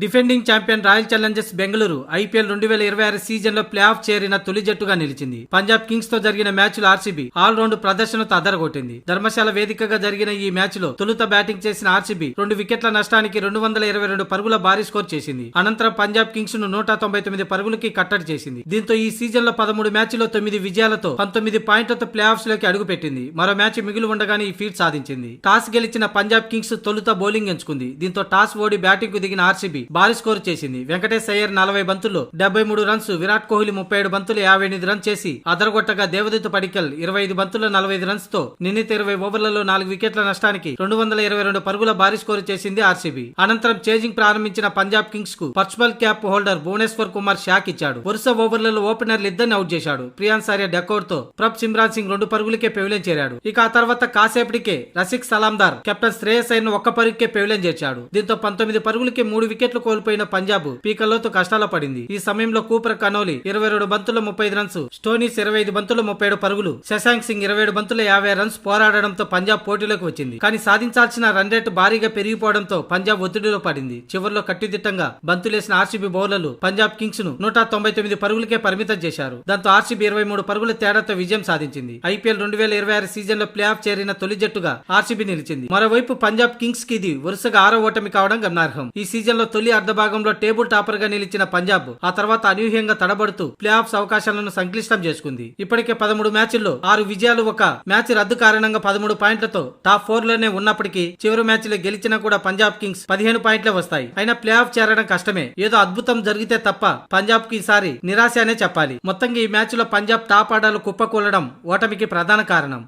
Defending champion royal Challengers Bengaluru IPL 2026 season లో play of చేరిన తొలి జట్టుగా నిలిచింది. పంజాబ్ కింగ్స్ తో జరిగిన మ్యాచ్ లో ఆర్సీబీ ఆల్ రౌండ్ ప్రదర్శనతో అదరగొట్టింది. ధర్మశాల వేదికగా జరిగిన ఈ మ్యాచ్ లో తొలుత బ్యాటింగ్ చేసిన ఆర్సీబీ 2 వికెట్ల నష్టానికి 222 పరుగుల భారీ స్కోర్ చేసింది. అనంతరం పంజాబ్ కింగ్స్ ను 199 పరుగులకి కట్టడి చేసింది. దీంతో ఈ సీజన్ లో 13 మ్యాచ్ల్లో 9 విజయాలతో 19 పాయింట్లతో ప్లే ఆఫ్స్ లోకి అడుగుపెట్టింది. మరో మ్యాచ్ మిగిలి ఉండగానే ఈ ఫీట్ సాధించింది. టాస్ గెలిచిన పంజాబ్ కింగ్స్ తొలుత బౌలింగ్ ఎంచుకుంది. దీంతో టాస్ ఓడి బ్యాటింగ్ కు దిగిన ఆర్సీబీ భారీ స్కోర్ చేసింది. వెంకటేష్ అయ్యర్ 40 బంతుల్లో 73 రన్స్, విరాట్ కోహ్లీ 37 బంతులు 58 రన్స్ చేసి అదరగొట్టగా దేవదూత పడికల్ 25 బంతుల్లో 45 రన్స్ తో నిర్ణీత 20 ఓవర్లలో 4 వికెట్ల నష్టానికి 222 పరుగుల భారీ స్కోర్ చేసింది ఆర్సీబీ. అనంతరం చేజింగ్ ప్రారంభించిన పంజాబ్ కింగ్స్ కు purple cap holder Bhuvneshwar Kumar shock ఇచ్చాడు. వరుస ఓవర్లలో ఓపెనర్లు ఇద్దరిని అవుట్ చేశాడు. ప్రియాన్స్ ఆర్య డకౌట్ తో ప్రప్ సిమ్రాన్ సింగ్ 2 పరుగులకే పెవిలియన్ చేరాడు. ఇక ఆ తర్వాత కాసేపటికే రసిక్ సలాందార్ కెప్టెన్ శ్రేయస్ అయ్యర్ 1 పరుగుకే పెవిలియన్ చేర్చాడు. దీంతో 19 పరుగులకే 3 వికెట్లు కోల్పోయిన పంజాబ్ పీకల్లోతో కష్టాల్లో పడింది. ఈ సమయంలో కూపర్ కనోలి 22 బంతుల్లో 35 రన్స్, స్టోనీస్ 25 బంతుల్లో 37 పరుగులు, శశాంక్ సింగ్ 27 బంతుల్లో 50 రన్స్ పోరాడడంతో పంజాబ్ పోటీలోకి వచ్చింది. కానీ సాధించాల్సిన రన్ రేట్ భారీగా పెరిగిపోవడంతో పంజాబ్ ఒత్తిడిలో పడింది. చివరిలో కట్టుదిట్టంగా బంతులేసిన ఆర్సీబీ బౌలర్లు పంజాబ్ కింగ్స్ ను 199 పరుగులకే పరిమితం చేశారు. దాంతో ఆర్సీబీ 23 పరుగుల తేడాతో విజయం సాధించింది. ఐపీఎల్ 2026 సీజన్ లో ప్లే ఆఫ్ చేరిన తొలి జట్టుగా ఆర్సీబీ నిలిచింది. మరోవైపు పంజాబ్ కింగ్స్ కి ఇది వరుసగా 6వ ఓటమి కావడం గమనార్హం. ఈ సీజన్ లో తొలి అర్ధ భాగంలో టేబుల్ టాపర్ గా నిలిచిన పంజాబ్ ఆ తర్వాత అనూహ్యంగా తడబడుతూ ప్లే ఆఫ్స్ అవకాశాలను సంక్లిష్టం చేసుకుంది. ఇప్పటికే 13 మ్యాచ్ల్లో 6 విజయాలు, ఒక మ్యాచ్ రద్దు కారణంగా 13 పాయింట్లతో టాప్ 4 లోనే ఉన్నప్పటికీ చివరి మ్యాచ్ లో గెలిచినా కూడా పంజాబ్ కింగ్స్ 15 పాయింట్లే వస్తాయి. అయినా ప్లే ఆఫ్ చేరడం కష్టమే. ఏదో అద్భుతం జరిగితే తప్ప పంజాబ్ కి ఈసారి నిరాశ అనే చెప్పాలి. మొత్తంగా ఈ మ్యాచ్ లో పంజాబ్ టాప్ ఆర్డర్లు కుప్పకూలడం ఓటమికి ప్రధాన కారణం.